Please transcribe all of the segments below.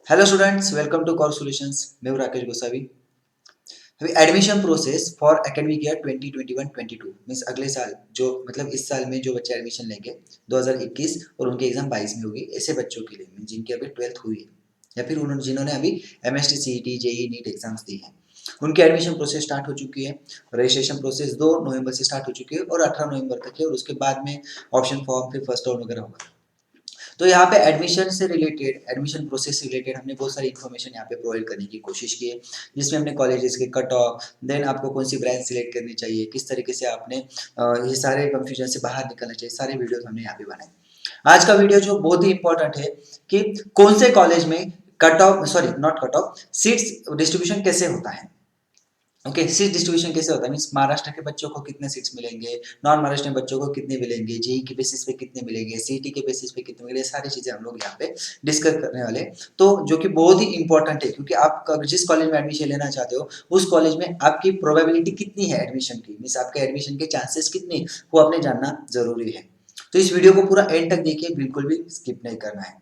Hello students, welcome to core solutions. मैं हूं राकेश गोसावी। अभी admission process for academic year 2021-22 means अगले साल जो मतलब इस साल में जो बच्चे एडमिशन लेंगे 2021 और उनकी एग्जाम 22 में होगी, ऐसे बच्चों के लिए मींस जिनकी अभी 12th हुई है या फिर उन्होंने जिन्होंने अभी MST CET JEE NEET exams दी हैं, उनकी एडमिशन प्रोसेस स्टार्ट हो चुकी है। रजिस्ट्रेशन प्रोसेस 2 नवंबर से स्टार्ट हो चुकी है और 18 नवंबर तक है और उसके बाद में ऑप्शन फॉर्म फिर फर्स्ट राउंड वगैरह होगा। तो यहाँ पे एडमिशन से रिलेटेड, एडमिशन प्रोसेस से रिलेटेड हमने बहुत सारी इन्फॉर्मेशन यहाँ पे प्रोवाइड करने की कोशिश की है, जिसमें हमने कॉलेजेस के कट ऑफ, देन आपको कौन सी ब्रांच सिलेक्ट करनी चाहिए, किस तरीके से आपने ये सारे कंफ्यूजन से बाहर निकलना चाहिए, सारे वीडियोस हमने यहाँ पे बनाए। आज का वीडियो जो बहुत ही इंपॉर्टेंट है कि कौन से कॉलेज में cut off, sorry not cut off, seats distribution कैसे होता है। ओके, सीट डिस्ट्रीब्यूशन कैसे होता है मींस महाराष्ट्र के बच्चों को कितने सीट्स मिलेंगे, नॉन महाराष्ट्र के बच्चों को कितने मिलेंगे, जेई के बेसिस पे कितने मिलेंगे, सीईटी के बेसिस पे कितने मिलेंगे, सारी चीजें हम लोग यहाँ पे डिस्कस करने वाले। तो जो कि बहुत ही इंपॉर्टेंट है, क्योंकि आप जिस कॉलेज में एडमिशन लेना चाहते हो उस कॉलेज में आपकी प्रोबेबिलिटी कितनी है एडमिशन की, मीन्स आपके एडमिशन के चांसेस कितने, वो आपने जानना जरूरी है। तो इस वीडियो को पूरा एंड तक देखिए, बिल्कुल भी स्किप नहीं करना है।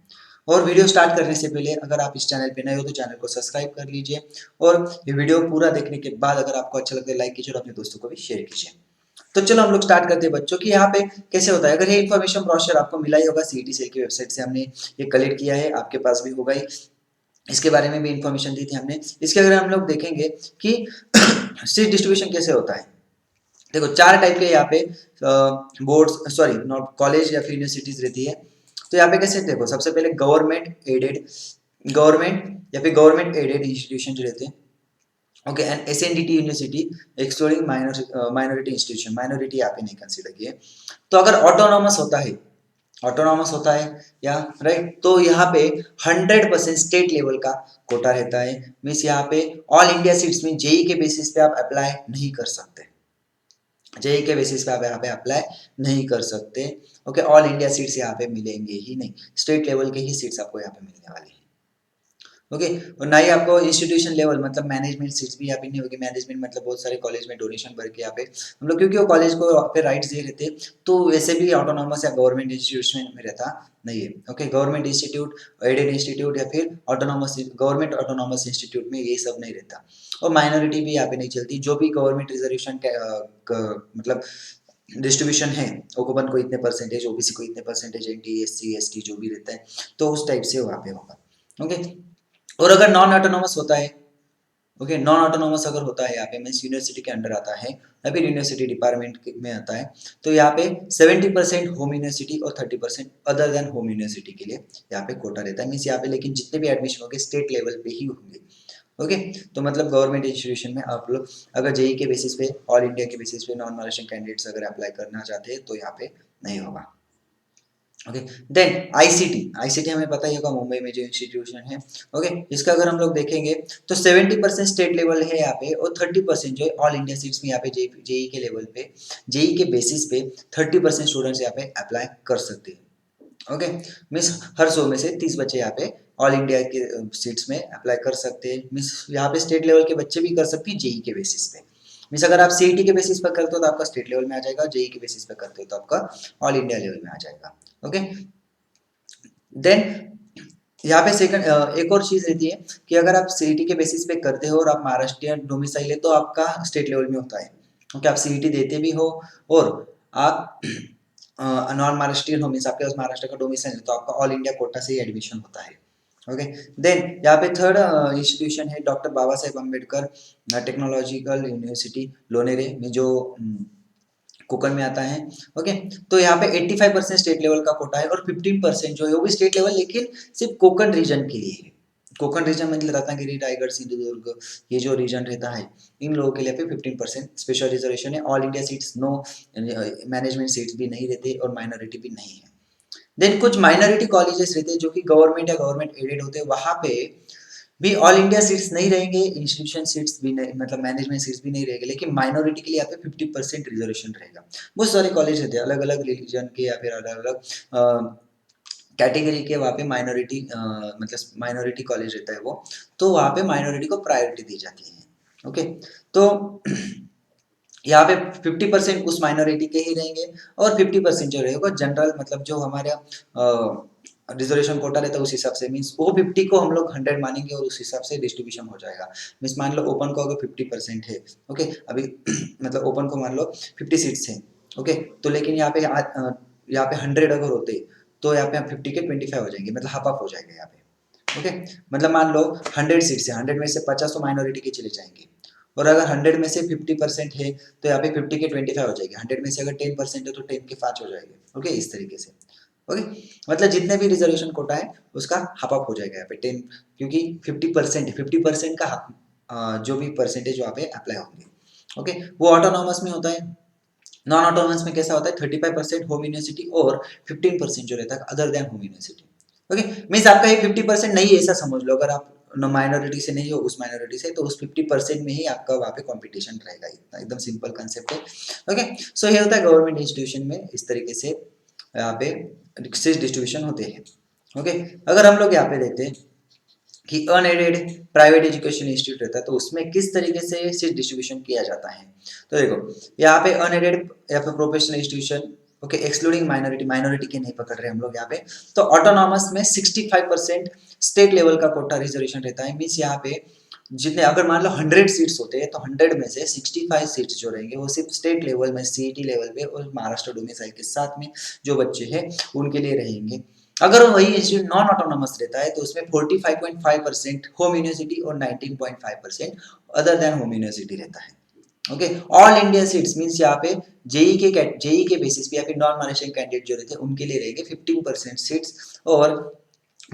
और वीडियो स्टार्ट करने से पहले अगर आप इस चैनल पे नए हो तो चैनल को सब्सक्राइब कर लीजिए, और ये वीडियो पूरा देखने के बाद अगर आपको अच्छा लगता है लाइक कीजिए और अपने दोस्तों को भी शेयर कीजिए। तो चलो हम लोग स्टार्ट करते हैं बच्चों की यहाँ पे कैसे होता है। अगर ये इन्फॉर्मेशन ब्रोशर आपको मिला ही होगा, सीईटी सेल की वेबसाइट से हमने ये कलेक्ट किया है, आपके पास भी होगा ही, इसके बारे में भी इन्फॉर्मेशन दी थी हमने। इसके अगर हम लोग देखेंगे कि सीट डिस्ट्रीब्यूशन कैसे होता है, देखो चार टाइप के यहाँ पे बोर्ड्स, सॉरी नॉट कॉलेज या फिर यूनिवर्सिटीज रहती है। तो यहाँ पे कैसे, देखो सबसे पहले गवर्नमेंट एडेड, गवर्नमेंट या फिर गवर्नमेंट एडेड इंस्टीट्यूशन जो रहते हैं, okay, and SNDT university excluding minority institution, minority यहाँ पे नहीं कंसीडर किए। तो अगर ऑटोनॉमस होता है, ऑटोनॉमस होता है या राइट, तो यहाँ पे 100% स्टेट लेवल का कोटा रहता है। मीन्स यहाँ पे ऑल इंडिया सीट्स में जेई के बेसिस पे आप अप्लाई नहीं कर सकते, जेई के बेसिस पे आप यहाँ पे अप्लाई नहीं कर सकते। ओके, ऑल इंडिया सीट्स यहाँ पे मिलेंगे ही नहीं, स्टेट लेवल के ही सीट्स आपको यहाँ पे मिलने वाली है। ओके, और ना ही आपको इंस्टीट्यूशन लेवल मतलब मैनेजमेंट सीट्स भी यहाँ पे नहीं होगी। मैनेजमेंट मतलब बहुत सारे कॉलेज में डोनेशन भर के यहाँ पे हम लोग, क्योंकि वो कॉलेज को पे राइट्स दे रहते, तो वैसे भी ऑटोनॉमस या गवर्नमेंट इंस्टीट्यूशन में रहता नहीं है। Okay, government institute, aided institute या फिर ऑटोनॉमस, गवर्नमेंट ऑटोनॉमस इंस्टीट्यूट में ये सब नहीं रहता। और माइनॉरिटी भी यहाँ पे नहीं चलती, जो भी गवर्नमेंट रिजर्वेशन मतलब डिस्ट्रीब्यूशन है, ओपन को इतने परसेंटेज, ओबीसी को इतने परसेंटेज, एनटी एससी एसटी जो भी रहता है, तो उस टाइप से वहाँ पे होगा। ओके, और अगर नॉन ऑटोनॉमस होता है, ओके, नॉन ऑटोनॉमस अगर होता है यहाँ पे मीन्स यूनिवर्सिटी के अंडर आता है या फिर यूनिवर्सिटी डिपार्टमेंट में आता है, तो यहाँ पे 70% होम यूनिवर्सिटी और 30% अदर देन होम यूनिवर्सिटी के लिए यहाँ पे कोटा रहता है। मीन्स यहाँ पे लेकिन जितने भी एडमिशन होंगे स्टेट लेवल पे ही होंगे। ओके, तो मतलब गवर्नमेंट इंस्टीट्यूशन में आप लोग अगर जेई के बेसिस पे, ऑल इंडिया के बेसिस पे नॉन महाराष्ट्र कैंडिडेट्स अगर अप्लाई करना चाहते हैं तो यहाँ पे नहीं होगा। ओके, देन आईसीटी, आईसीटी हमें पता ही होगा मुंबई में जो इंस्टीट्यूशन है। ओके, इसका अगर हम लोग देखेंगे तो 70% स्टेट लेवल है यहाँ पे और 30% जो है ऑल इंडिया सीट्स में यहाँ पे जेई के लेवल पे, जेई के बेसिस पे 30% स्टूडेंट्स यहाँ पे अप्लाई कर सकते हैं। ओके, मीन्स हर 100 में से 30 बच्चे यहाँ पे ऑल इंडिया के सीट्स में अप्लाई कर सकते हैं। मीन्स यहाँ पे स्टेट लेवल के बच्चे भी कर सकते हैं जेई के बेसिस पे। मीन्स अगर आप सीईटी के बेसिस पर करते हो तो आपका स्टेट लेवल में आ जाएगा, जेई के बेसिस पर करते हो तो आपका ऑल इंडिया लेवल में आ जाएगा। ओके, देन यहाँ पे सेकंड एक और चीज रहती है कि अगर आप सीईटी के बेसिस पे करते हो और आप महाराष्ट्रियन डोमिसाइल है तो आपका स्टेट लेवल में होता है। क्योंकि आप सीईटी देते भी हो और आप नॉन महाराष्ट्रियन हो, मीन्स आपके पास महाराष्ट्र का डोमिसाइल है, तो आपका ऑल इंडिया कोटा से ही एडमिशन होता है। ओके, देन यहाँ पे थर्ड इंस्टीट्यूशन है doctor Baba Saheb Ambedkar technological university लोनेरे में, जो कोकण में आता है। ओके, तो यहाँ पे 85% स्टेट लेवल का कोटा है और 15% जो है वो भी स्टेट लेवल, लेकिन सिर्फ कोकण रीजन के लिए है। कोकण रीजन मतलब रत्नागिरी, रायगढ़, सिंधुदुर्ग, ये जो रीजन रहता है इन लोगों के लिए पे 15% स्पेशल रिजर्वेशन है। All India seats no, management seats भी नहीं रहते और माइनॉरिटी भी नहीं है। देन कुछ माइनॉरिटी कॉलेजेस रहते हैं जो कि गवर्नमेंट या गवर्नमेंट एडेड होते हैं, वहां पे भी ऑल इंडिया सीट्स नहीं रहेंगे, इंस्टीट्यूशन सीट्स भी नहीं, मतलब मैनेजमेंट सीट्स भी नहीं रहेंगे, लेकिन माइनॉरिटी के लिए यहाँ पे 50% रिजर्वेशन रहेगा। बहुत सारे कॉलेज रहते हैं अलग अलग रिलीजन के या फिर अलग अलग कैटेगरी के, वहाँ पे माइनॉरिटी मतलब माइनॉरिटी कॉलेज रहता है वो, तो वहाँ पे माइनॉरिटी को प्रायोरिटी दी जाती है। ओके, तो यहाँ पे 50% उस माइनॉरिटी के ही रहेंगे और 50% जो रहेगा जनरल, मतलब जो हमारे रिजर्वेशन कोटा रहता है उस हिसाब से, मीन्स वो 50 को हम लोग 100 मानेंगे और उस हिसाब से डिस्ट्रीब्यूशन हो जाएगा। मीन्स मान लो ओपन को अगर 50% है, ओके, अभी मतलब ओपन को मान लो 50 सीट्स हैं, ओके, तो लेकिन यहाँ पे 100 अगर होते तो यहाँ पे 50 के 25 हो जाएंगे, मतलब हाफ हाफ हो जाएगा यहाँ पे, ओके। मतलब मान लो 100 सीट्स है, 100 में से 50 तो माइनॉरिटी के चले जाएंगे, और अगर 100 में से 50% है तो यहाँ पे 50 के 25 हो जाएगी, 100 में से अगर 10% है तो 10 के 5 हो जाएंगे, ओके, इस तरीके से, ओके। मतलब जितने भी रिजर्वेशन कोटा है उसका हाफ ऑफ हो जाएगा यहाँ पे 10, क्योंकि 50% का जो भी परसेंटेज वहाँ पे अप्लाई होंगे, ओके। वो ऑटोनॉमस में होता है। नॉन ऑटोनॉमस में कैसा होता है, 35% होम यूनिवर्सिटी और 15% जो रहता है other than home university, okay. Means आपका ये 50% नहीं है ऐसा समझ लो, अगर आप माइनॉरिटी से नहीं हो उस माइनॉरिटी से, तो उस 50% में ही आपका वहाँ पे कंपटीशन रहेगा, इतना एकदम सिंपल कंसेप्ट है, ओके। सो ये होता है गवर्नमेंट इंस्टीट्यूशन में, इस तरीके से यहाँ पे सीट डिस्ट्रीब्यूशन होते हैं, ओके। अगर हम लोग यहाँ पे देखते हैं कि अनएडेड प्राइवेट एजुकेशन इंस्टीट्यूट रहता है तो उसमें किस तरीके से सीट डिस्ट्रीब्यूशन किया जाता है, तो देखो यहाँ पे अनएडेड या फिर professional institution, okay, excluding minority, minority के नहीं पकड़ रहे हम लोग यहाँ पे, तो ऑटोनॉमस में 65% स्टेट लेवल का कोटा रिजर्वेशन रहता है। मीन्स यहाँ पे जितने अगर मान लो 100 सीट्स होते हैं तो 100 में से 65 सीट्स जो रहेंगे वो सिर्फ स्टेट लेवल में सीईटी लेवल पे और महाराष्ट्र डोमिसाइल के साथ में जो बच्चे हैं उनके लिए रहेंगे। अगर वही इंस्टीट्यूट नॉन ऑटोनॉमस रहता है तो उसमें 45.5% होम यूनिवर्सिटी और 19.5% अदर देन होम यूनिवर्सिटी रहता है, okay. All India seats means यहाँ पे जेई के बेसिस पे या फिर नॉन महाराष्ट्र कैंडिडेट जो रहते हैं उनके लिए रहेंगे 15% सीट्स, और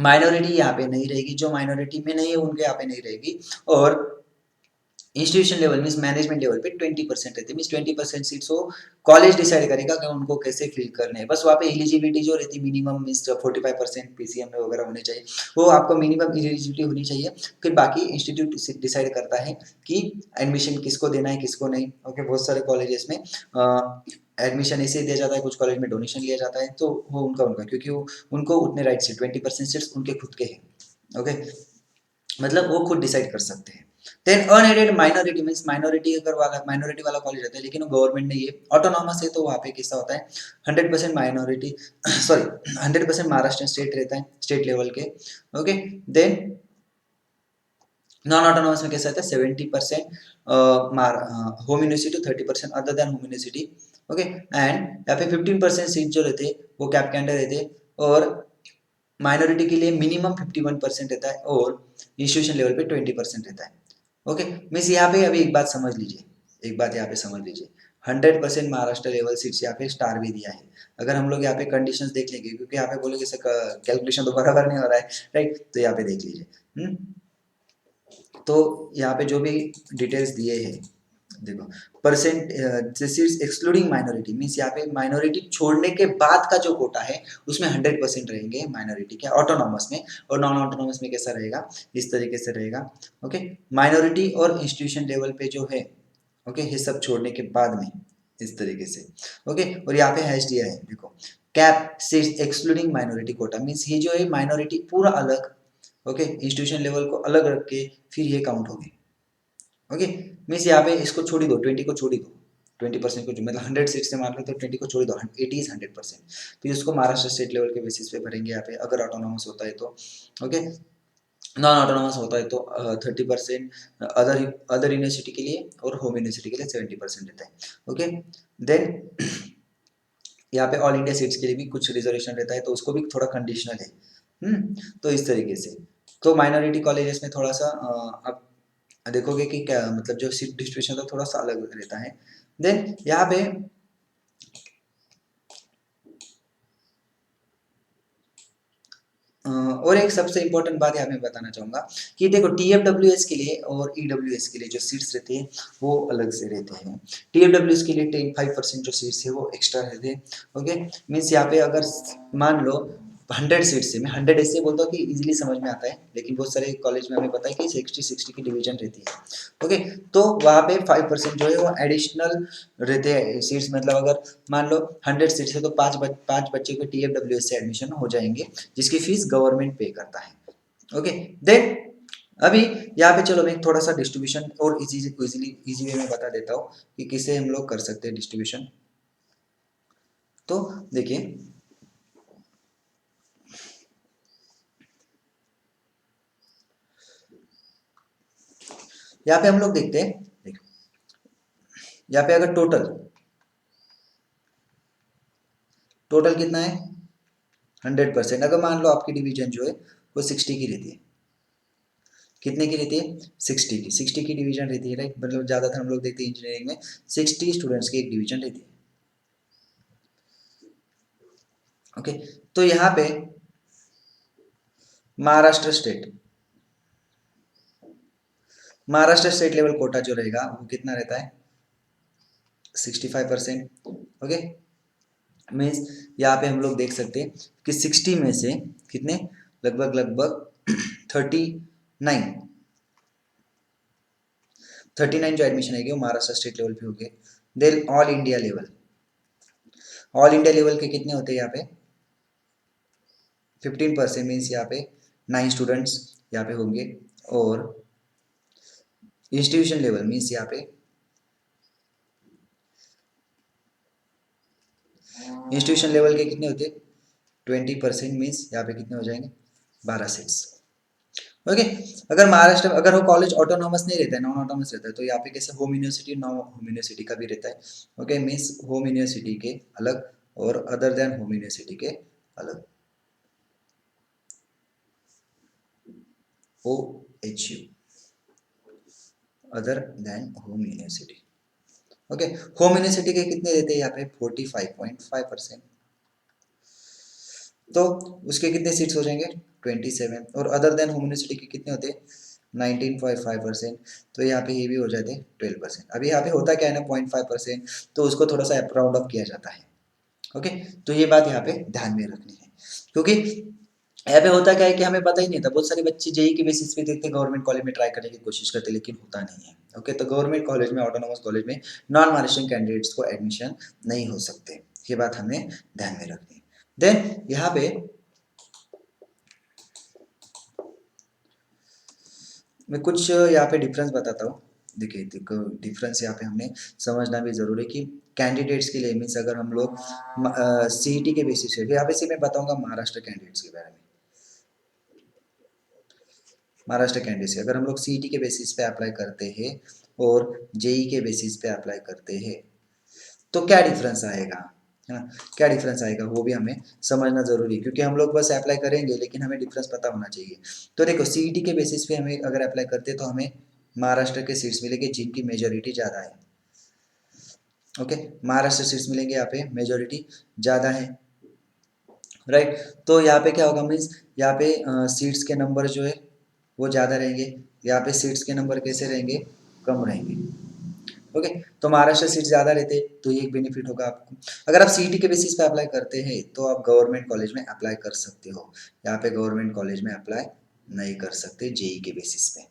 माइनॉरिटी यहाँ पे नहीं रहेगी, जो माइनॉरिटी में नहीं है उनके यहाँ पे नहीं रहेगी, और institution level means management level पे 20% रहती है। मींस 20% सीट्स वो कॉलेज डिसाइड करेगा कि उनको कैसे फिल करने हैं। बस वहाँ पे एलिजिबिलिटी जो रहती है मिनिमम मींस 45% पीसीएम में वगैरह होने चाहिए, वो आपको मिनिमम एलिजिबिलिटी होनी चाहिए। फिर बाकी इंस्टीट्यूट डिसाइड करता है कि एडमिशन किसको देना है किसको नहीं, ओके। बहुत सारे कॉलेजेस में एडमिशन ऐसे ही दिया जाता है, कुछ कॉलेज में डोनेशन लिया जाता है, तो वो उनका क्योंकि वो उनको उतने राइट्स है, 20% सीट्स उनके खुद के हैं, ओके। मतलब वो खुद डिसाइड कर सकते हैं। Then unaided minority means minority वाला कॉलेज रहता है लेकिन वो गवर्नमेंट नहीं है, ऑटोनॉमस है, तो वहाँ पे कैसा होता है 100% माइनॉरिटी सॉरी 100% महाराष्ट्र स्टेट रहता है, स्टेट लेवल के, ओके। देन नॉन ऑटोनॉमस में कैसा रहता है 70% home university, 30% other than home university, okay. And यहाँ पे 15% सीट जो रहते हैं वो कैप के अंडर रहते हैं, और माइनॉरिटी के लिए मिनिमम 51% रहता है, और इंस्टीट्यूशन लेवल पे 20% रहता है, ओके। मीन्स यहाँ पे अभी एक बात समझ लीजिए, एक बात यहाँ पे समझ लीजिए, 100% महाराष्ट्र लेवल सीट्स यहाँ पे स्टार भी दिया है। अगर हम लोग यहाँ पे कंडीशंस देख लेंगे, क्योंकि यहाँ पे बोलोगे सर कैलकुलेशन तो बराबर नहीं हो रहा है, राइट, तो यहाँ पे देख लीजिए, तो यहाँ पे जो भी डिटेल्स दिए हैं देखो, percent seats excluding minority means यहाँ पे माइनॉरिटी छोड़ने के बाद का जो कोटा है उसमें 100% रहेंगे माइनॉरिटी के ऑटोनॉमस में, और नॉन ऑटोनॉमस में कैसा रहेगा, इस तरीके से रहेगा, ओके। माइनॉरिटी और इंस्टीट्यूशन लेवल पे जो है, ओके, ये सब छोड़ने के बाद में इस तरीके से, ओके। और यहाँ पे हैश दिया है देखो, cap seats excluding minority quota means ये जो है माइनॉरिटी पूरा अलग, ओके, इंस्टीट्यूशन लेवल को अलग रख के फिर ये काउंट होगी, ओके। मीन्स यहाँ पे इसको छोड़ ही दो, 20 को छोड़ ही दो, 20% को जो मतलब 100 सीट से मान लो तो 20 को छोड़ दो, 80 इज 100%, फिर उसको महाराष्ट्र स्टेट लेवल के बेसिस पे भरेंगे यहाँ पे, अगर ऑटोनॉमस होता है तो, ओके। नॉन ऑटोनॉमस होता है तो 30% अदर अदर यूनिवर्सिटी के लिए, और होम यूनिवर्सिटी के लिए 70% रहता है, ओके। देन यहाँ पे ऑल इंडिया सीट्स के लिए भी कुछ रिजर्वेशन रहता है, तो उसको भी थोड़ा कंडीशनल है, तो इस तरीके से, तो माइनॉरिटी कॉलेजेस में थोड़ा सा अब देखोगे कि क्या मतलब जो सीट डिस्ट्रीब्यूशन था थोड़ा सा अलग रहता है। देन यहाँ पे और एक सबसे इम्पोर्टेंट बात यहाँ मैं बताना चाहूँगा कि देखो TFWS के लिए और EWS के लिए जो सीट्स रहते हैं वो अलग से रहते हैं। TFWS के लिए 5% जो सीट्स है वो एक्स्ट्रा रहते हैं, ओके। मीन्स यहाँ पे अगर मान लो 100 सीट्स है, मैं 100 ऐसे बोलता हूँ कि इजीली समझ में आता है, लेकिन बहुत सारे कॉलेज में हमें पता है कि 60-60 की डिवीजन रहती है, ओके। तो वहाँ पे 5% जो है वो एडिशनल रहते हैं सीट्स, मतलब अगर मान लो 100 सीट्स है तो पाँच बच्चे को TFWS से एडमिशन हो जाएंगे, जिसकी फीस गवर्नमेंट पे करता है, ओके। देन अभी यहाँ पे चलो मैं थोड़ा सा डिस्ट्रीब्यूशन और इजी वे में बता देता हूँ कि किसे हम लोग कर सकते हैं डिस्ट्रीब्यूशन। तो देखिए यहाँ पे हम लोग देखते हैं, देखो यहाँ पे अगर टोटल कितना है 100%, अगर मान लो आपकी डिवीजन जो है वो 60 की रहती है, कितने की रहती है 60 की डिवीजन रहती है, राइट। मतलब ज़्यादातर हम लोग देखते हैं इंजीनियरिंग में 60 स्टूडेंट्स की एक डिवीजन रहती है। ओके, तो यहाँ पे महाराष्ट्र स्टेट लेवल कोटा जो रहेगा वो कितना रहता है 65%। ओके, मीन्स यहाँ पे हम लोग देख सकते हैं कि 60 में से कितने लगभग 39 जो एडमिशन है वो महाराष्ट्र स्टेट लेवल पे हो गए। देन ऑल इंडिया लेवल के कितने होते हैं यहाँ पे 15%, मीन्स यहाँ पे 9 स्टूडेंट्स यहाँ पे होंगे। और इंस्टीट्यूशन लेवल मीन्स यहाँ पे इंस्टीट्यूशन लेवल के कितने होते 20%, मीन्स यहाँ पे कितने हो जाएंगे 12 सीट्स। ओके, अगर महाराष्ट्र अगर वो कॉलेज ऑटोनॉमस नहीं रहता है, नॉन ऑटोनॉमस रहता है, तो यहाँ पे कैसे home university non home university का भी रहता है। ओके, मीन्स होम यूनिवर्सिटी के अलग और अदर देन होम यूनिवर्सिटी के अलग, OHU other than home university. Okay, home university के कितने रहते हैं यहाँ पे 45.5%, तो उसके कितने सीट्स हो जाएंगे 27। और अदर देन होम यूनिवर्सिटी के कितने होते 19.5%, तो यहाँ पे ये भी हो जाते 12%। अभी यहाँ पे होता क्या है ना 0.5%, तो उसको थोड़ा सा राउंड अप किया जाता है। ओके, तो ये बात यहाँ पे ध्यान में रखनी है, क्योंकि यहाँ पे होता क्या है कि हमें पता ही नहीं था, बहुत सारे बच्चे जेई की बेसिस पे देखते गवर्नमेंट कॉलेज में ट्राई करने की कोशिश करते, लेकिन होता नहीं है। ओके, तो गवर्नमेंट कॉलेज में ऑटोनॉमस कॉलेज में नॉन महाराष्ट्रियन कैंडिडेट्स को एडमिशन नहीं हो सकते, ये बात हमें ध्यान में रखनी है। देन यहाँ पे मैं कुछ यहाँ पे डिफरेंस बताता हूँ। देखिए देखो, डिफरेंस यहाँ पे हमने समझना भी जरूरी है कि कैंडिडेट्स के लिए मीन्स अगर हम लोग सीईटी के बेसिस पे, यहाँ पे से मैं बताऊंगा महाराष्ट्र कैंडिडेट्स के बारे में। महाराष्ट्र कैंडिडेट्स अगर हम लोग सीईटी के बेसिस पे अप्लाई करते हैं और जेई के बेसिस पे अप्लाई करते हैं, तो क्या डिफरेंस आएगा, है ना, क्या डिफरेंस आएगा वो भी हमें समझना जरूरी है, क्योंकि हम लोग बस अप्लाई करेंगे लेकिन हमें डिफरेंस पता होना चाहिए। तो देखो सीईटी के बेसिस पे हमें अगर अप्लाई करते हैं तो हमें महाराष्ट्र के सीट्स मिलेंगे जिनकी मेजोरिटी ज़्यादा है। ओके, महाराष्ट्र सीट्स मिलेंगे यहाँ पे मेजोरिटी ज़्यादा है, राइट। तो यहाँ पे क्या होगा मीन्स यहाँ पे सीट्स के नंबर जो है वो ज़्यादा रहेंगे, यहाँ पे सीट्स के नंबर कैसे रहेंगे कम रहेंगे। ओके, तो महाराष्ट्र सीट ज़्यादा रहते तो ये एक बेनिफिट होगा आपको। अगर आप सीईटी के बेसिस पे अप्लाई करते हैं तो आप गवर्नमेंट कॉलेज में अप्लाई कर सकते हो, यहाँ पे गवर्नमेंट कॉलेज में अप्लाई नहीं कर सकते जेई के बेसिस पे।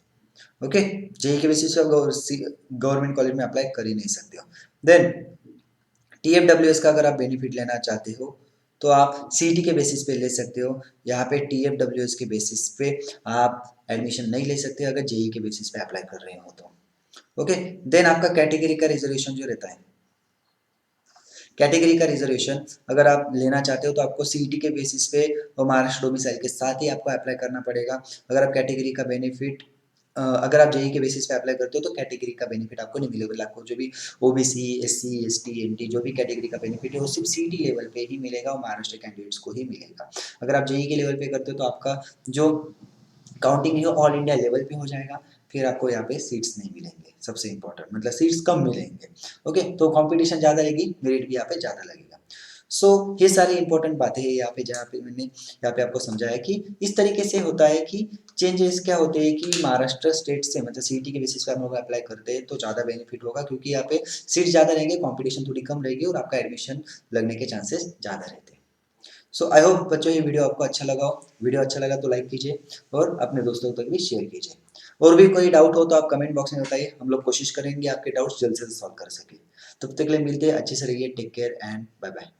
ओके, जेई के बेसिस पे आप गवर्नमेंट कॉलेज में अप्लाई कर ही नहीं सकते हो। देन TFWS का अगर आप बेनिफिट लेना चाहते हो तो आप सीईटी के बेसिस पे ले सकते हो, यहाँ पे TFWS के बेसिस पे आप एडमिशन नहीं ले सकते अगर जेई के बेसिस पे अप्लाई कर रहे हो तो। ओके, देन आपका कैटेगरी का रिजर्वेशन जो रहता है, कैटेगरी का रिजर्वेशन अगर आप लेना चाहते हो तो आपको सीईटी के बेसिस पे और महाराष्ट्र डोमिसाइल के साथ ही आपको अप्लाई करना पड़ेगा। अगर आप कैटेगरी का बेनिफिट अगर आप जेई के बेसिस पे अप्लाई करते हो तो कैटेगरी का बेनिफिट आपको नहीं मिलेगा, आपको जो भी ओबीसी एससी एसटी एनटी जो भी कैटेगरी का बेनिफिट है वो सिर्फ सीईटी लेवल पे ही मिलेगा और महाराष्ट्र कैंडिडेट्स को ही मिलेगा। अगर आप जेई के लेवल पे करते हो तो आपका जो काउंटिंग है ऑल इंडिया लेवल पे हो जाएगा, फिर आपको यहाँ पे सीट्स नहीं मिलेंगे, सबसे इंपॉर्टेंट मतलब सीट्स कम मिलेंगे। ओके, तो कंपटीशन ज़्यादा रहेगी, मेरिट भी यहाँ पे ज़्यादा लगेगा। सो ये सारी इंपॉर्टेंट बातें हैं यहाँ पे, जहाँ पे मैंने यहाँ पे आपको समझाया कि इस तरीके से होता है कि चेंजेस क्या होते हैं कि महाराष्ट्र स्टेट से मतलब सीईटी के बेसिस पे हम लोग अप्लाई करते हैं तो ज़्यादा बेनिफिट होगा, क्योंकि यहाँ पे सीट ज़्यादा रहेंगे, कॉम्पिटिशन थोड़ी कम रहेगी और आपका एडमिशन लगने के चांसेस ज़्यादा रहते हैं। सो आई होप बच्चों ये वीडियो आपको अच्छा लगा हो, वीडियो अच्छा लगा तो लाइक कीजिए और अपने दोस्तों तक भी शेयर कीजिए। और भी कोई डाउट हो तो आप कमेंट बॉक्स में बताइए, हम लोग कोशिश करेंगे आपके डाउट्स जल्द से जल्द सॉल्व कर सके। तब तक के लिए मिलते हैं, अच्छे से रहिए, take care and bye bye.